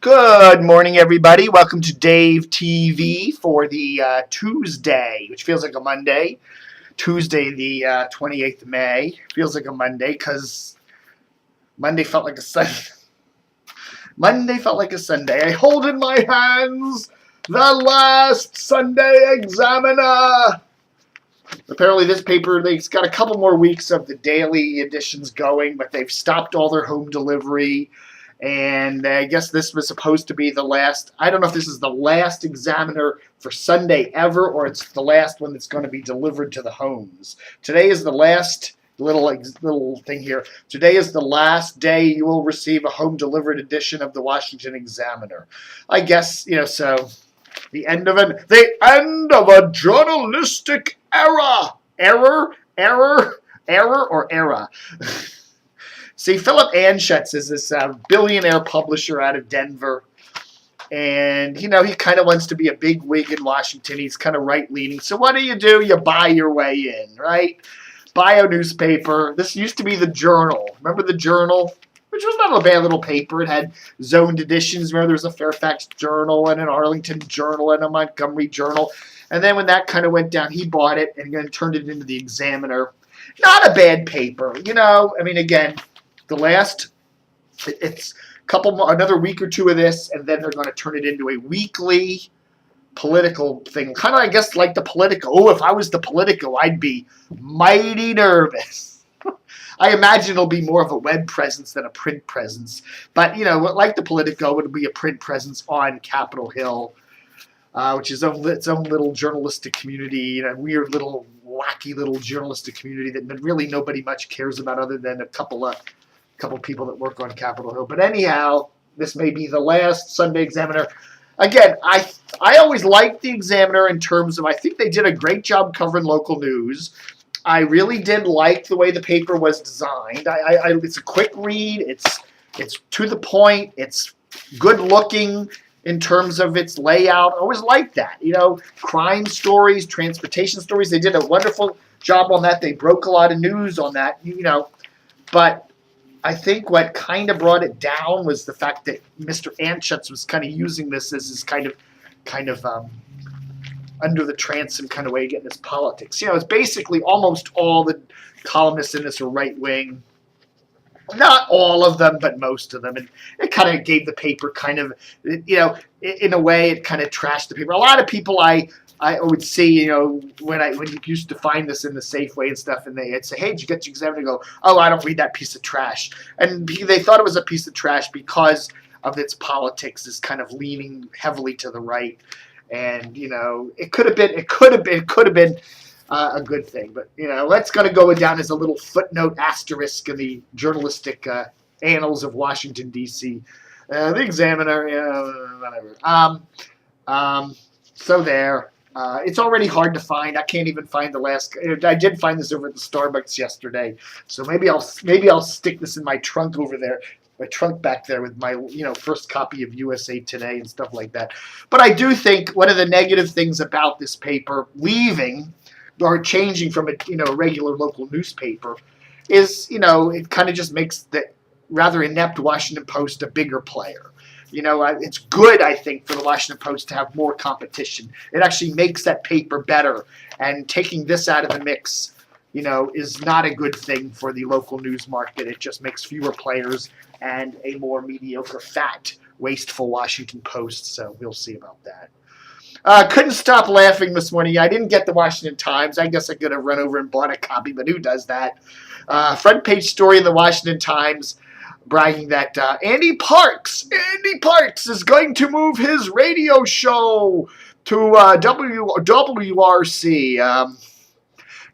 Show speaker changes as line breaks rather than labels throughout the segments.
Good morning, everybody. Welcome to Dave TV for the Tuesday, which feels like a Monday. Tuesday, the 28th of May. Feels like a Monday because Monday felt like a Sunday. Monday felt like a Sunday. I hold in my hands the last Sunday Examiner. Apparently, this paper, they've got a couple more weeks of the daily editions going, but they've stopped all their home delivery. And I guess this was supposed to be the last. I don't know if this is the last Examiner for Sunday ever, or it's the last one that's going to be delivered to the homes. Today is the last little thing here. Today is the last day you will receive a home-delivered edition of the Washington Examiner. I guess, so the end of a journalistic era. Error, or era. See, Philip Anschutz is this billionaire publisher out of Denver. And, he kind of wants to be a big wig in Washington. He's kind of right-leaning. So what do? You buy your way in, right? Buy a newspaper. This used to be the Journal. Remember the Journal? Which was not a bad little paper. It had zoned editions. Remember, there was a Fairfax Journal and an Arlington Journal and a Montgomery Journal. And then when that kind of went down, he bought it and then turned it into the Examiner. Not a bad paper. Again, the last, it's another week or two of this, and then they're going to turn it into a weekly political thing. Kind of, I guess, like the Politico. Oh, if I was the Politico, I'd be mighty nervous. I imagine it'll be more of a web presence than a print presence. But, like the Politico, it'll be a print presence on Capitol Hill, which is its own little journalistic community, weird little, wacky little journalistic community that really nobody much cares about other than a couple people that work on Capitol Hill. But anyhow, this may be the last Sunday Examiner. Again, I always liked the Examiner in terms of, I think they did a great job covering local news. I really did like the way the paper was designed. It's a quick read. It's to the point. It's good looking in terms of its layout. I always liked that. Crime stories, transportation stories. They did a wonderful job on that. They broke a lot of news on that, But I think what kind of brought it down was the fact that Mr. Anschutz was kind of using this as his kind of under the transom kind of way of getting his politics. It's basically almost all the columnists in this are right wing. Not all of them, but most of them. And it kind of gave the paper kind of, in a way, it kind of trashed the paper. A lot of people I would see, when you used to find this in the Safeway and stuff, and they'd say, hey, did you get your Examiner? And go, oh, I don't read that piece of trash. And they thought it was a piece of trash because of its politics is kind of leaning heavily to the right. And, it could have been a good thing. But, that's going to go down as a little footnote asterisk in the journalistic annals of Washington, D.C. The Examiner, whatever. So there. It's already hard to find. I can't even find the last. I did find this over at the Starbucks yesterday, so maybe I'll stick this in my trunk over there, my trunk back there with my first copy of USA Today and stuff like that. But I do think one of the negative things about this paper leaving or changing from a regular local newspaper is it kind of just makes the rather inept Washington Post a bigger player. It's good, I think, for the Washington Post to have more competition. It actually makes that paper better. And taking this out of the mix, is not a good thing for the local news market. It just makes fewer players and a more mediocre, fat, wasteful Washington Post. So we'll see about that. Couldn't stop laughing this morning. I didn't get the Washington Times. I guess I could have run over and bought a copy, but who does that? Front page story in the Washington Times, bragging that Andy Parks is going to move his radio show to WWRC.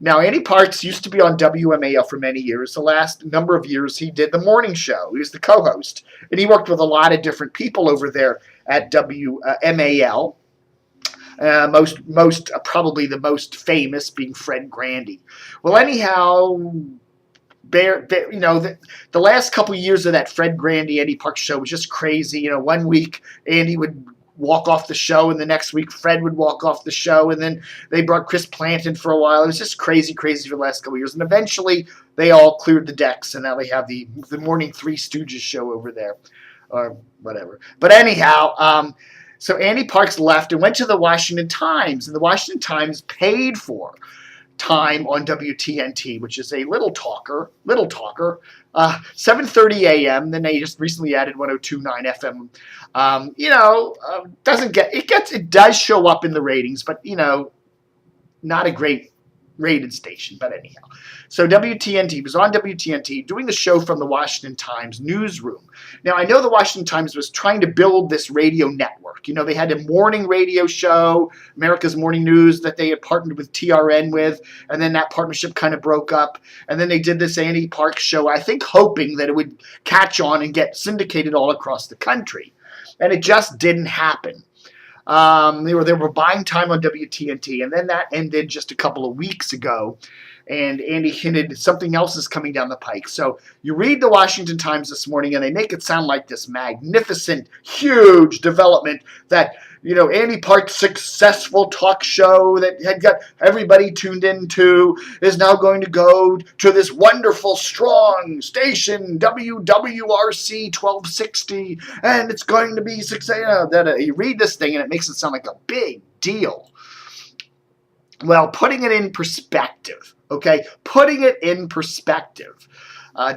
Now, Andy Parks used to be on WMAL for many years. The last number of years, he did the morning show. He was the co-host, and he worked with a lot of different people over there at WMAL. Probably the most famous being Fred Grandy. Well, anyhow, the last couple of years of that Fred Grandy, Andy Parks show was just crazy. 1 week Andy would walk off the show, and the next week Fred would walk off the show, and then they brought Chris Planton for a while. It was just crazy for the last couple of years, and eventually they all cleared the decks, and now they have the morning Three Stooges show over there. or whatever. But anyhow, so Andy Parks left and went to the Washington Times, and the Washington Times paid for time on WTNT, which is a little talker, 7:30 a.m. Then they just recently added 102.9 FM. It does show up in the ratings, but not a great rated station. But anyhow, so WTNT was on WTNT doing the show from the Washington Times newsroom. Now, I know the Washington Times was trying to build this radio network. They had a morning radio show, America's Morning News, that they had partnered with TRN with, and then that partnership kind of broke up. And then they did this Andy Parks show, I think hoping that it would catch on and get syndicated all across the country. And it just didn't happen. They were buying time on WTNT, and then that ended just a couple of weeks ago. And Andy hinted something else is coming down the pike. So you read the Washington Times this morning, and they make it sound like this magnificent, huge development that, Andy Parks' successful talk show that had got everybody tuned into is now going to go to this wonderful, strong station, WWRC 1260, and it's going to be success. You read this thing, and it makes it sound like a big deal. Well, putting it in perspective, okay? Putting it in perspective. I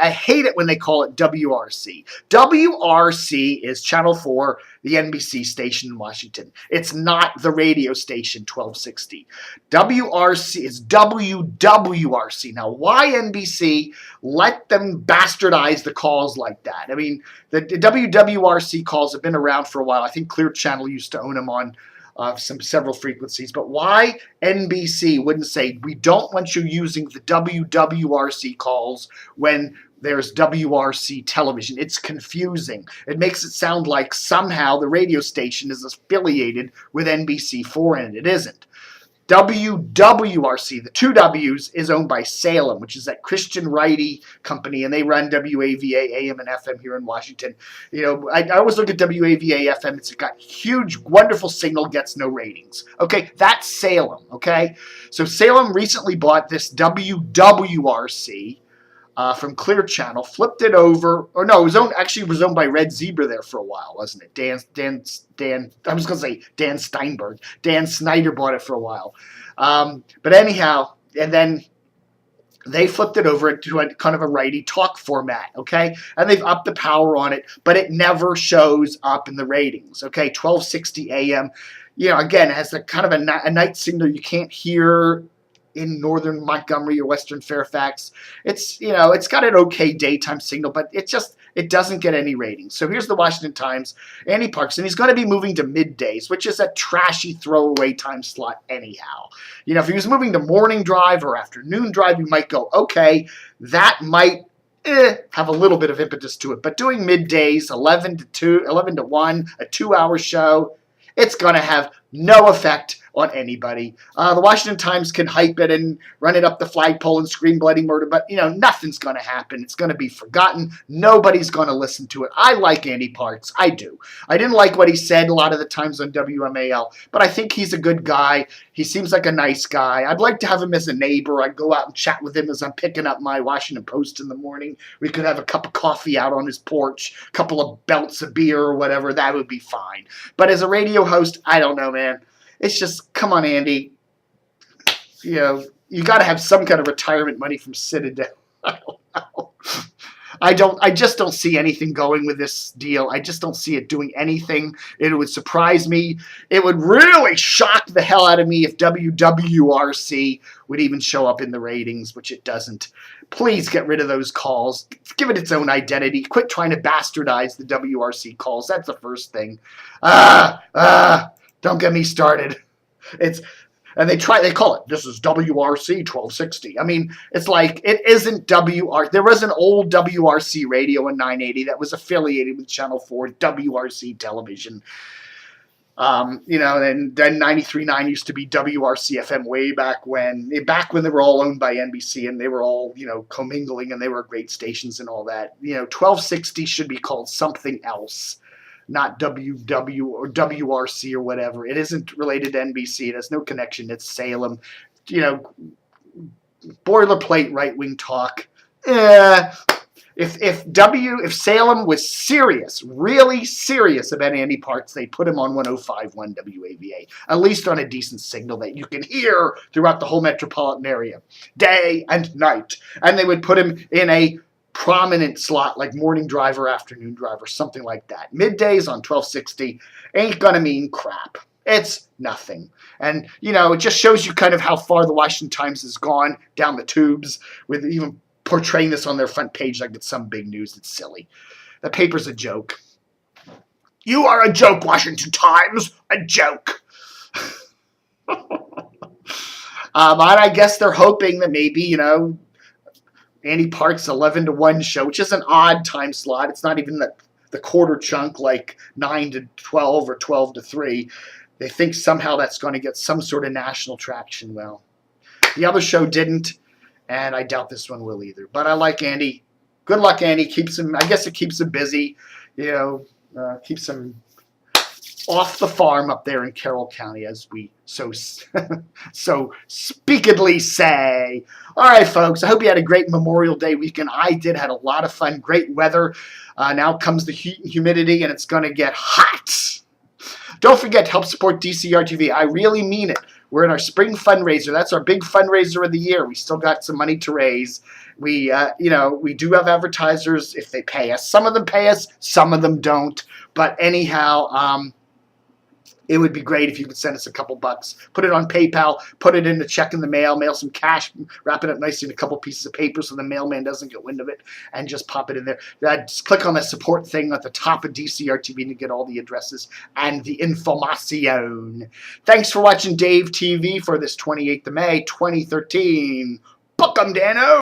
hate it when they call it WRC. WRC is Channel 4, the NBC station in Washington. It's not the radio station 1260. WRC is WWRC. Now, why NBC let them bastardize the calls like that? I mean, the WWRC calls have been around for a while. I think Clear Channel used to own them on several frequencies, but why NBC wouldn't say, we don't want you using the WWRC calls when there's WRC television? It's confusing. It makes it sound like somehow the radio station is affiliated with NBC4, and it isn't. WWRC, the two W's, is owned by Salem, which is that Christian righty company, and they run WAVA AM and FM here in Washington. I always look at WAVA FM. It's got huge, wonderful signal, gets no ratings. Okay, that's Salem, okay? So Salem recently bought this WWRC from Clear Channel, flipped it over, or no, it was owned by Red Zebra there for a while, wasn't it? Dan, I was going to say Dan Steinberg. Dan Snyder bought it for a while. But anyhow, and then they flipped it over to a kind of a righty talk format, okay? And they've upped the power on it, but it never shows up in the ratings, okay? 1260 AM, again, it has a kind of a night signal you can't hear in northern Montgomery or western Fairfax. It's got an okay daytime signal, but it doesn't get any ratings. So here's the Washington Times, Andy Parks, and he's going to be moving to middays, which is a trashy throwaway time slot anyhow. If he was moving to morning drive or afternoon drive, you might go, okay, that might have a little bit of impetus to it. But doing middays, 11 to 1, a 2-hour show, it's going to have no effect on anybody. The Washington Times can hype it and run it up the flagpole and scream bloody murder, but, nothing's going to happen. It's going to be forgotten. Nobody's going to listen to it. I like Andy Parks. I do. I didn't like what he said a lot of the times on WMAL, but I think he's a good guy. He seems like a nice guy. I'd like to have him as a neighbor. I'd go out and chat with him as I'm picking up my Washington Post in the morning. We could have a cup of coffee out on his porch, a couple of belts of beer or whatever. That would be fine. But as a radio host, I don't know, man. It's just, come on, Andy. You got to have some kind of retirement money from Citadel. I don't know. I just don't see anything going with this deal. I just don't see it doing anything. It would surprise me. It would really shock the hell out of me if WWRC would even show up in the ratings, which it doesn't. Please get rid of those calls. Give it its own identity. Quit trying to bastardize the WRC calls. That's the first thing. Don't get me started. And they call it, this is WRC 1260. I mean, it's like, it isn't WRC. There was an old WRC radio in 980 that was affiliated with Channel 4, WRC television. And then 93.9 used to be WRC FM way back when they were all owned by NBC and they were all, commingling and they were great stations and all that. 1260 should be called something else. Not WW or WRC or whatever. It isn't related to NBC. It has no connection. It's Salem. Boilerplate right-wing talk. If Salem was serious, really serious about Andy Parks, they put him on 105.1 WAVA, at least on a decent signal that you can hear throughout the whole metropolitan area, day and night. And they would put him in a prominent slot like morning drive or afternoon drive or something like that. Middays on 1260 ain't gonna mean crap. It's nothing. And, you know, it just shows you kind of how far the Washington Times has gone down the tubes with even portraying this on their front page like it's some big news. It's silly. The paper's a joke. You are a joke, Washington Times. A joke. But I guess they're hoping that maybe, you know, Andy Parks' 11 to 1 show, which is an odd time slot. It's not even the quarter chunk like 9 to 12 or 12 to 3. They think somehow that's going to get some sort of national traction. Well, the other show didn't. And I doubt this one will either. But I like Andy. Good luck, Andy. Keeps him. I guess it keeps him busy. You know, keeps him off the farm up there in Carroll County, as we so speakedly say. All right, folks. I hope you had a great Memorial Day weekend. I did. Had a lot of fun. Great weather. Now comes the heat and humidity, and it's going to get hot. Don't forget to help support WRC-TV. I really mean it. We're in our spring fundraiser. That's our big fundraiser of the year. We still got some money to raise. We, you know, we do have advertisers if they pay us. Some of them pay us, some of them don't. But anyhow, it would be great if you could send us a couple bucks. Put it on PayPal, put it in a check in the mail, mail some cash, wrap it up nicely in a couple pieces of paper so the mailman doesn't get wind of it, and just pop it in there. Just click on the support thing at the top of WRC-TV to get all the addresses and the information. Thanks for watching Dave TV for this 28th of May, 2013. Book 'em, Dano!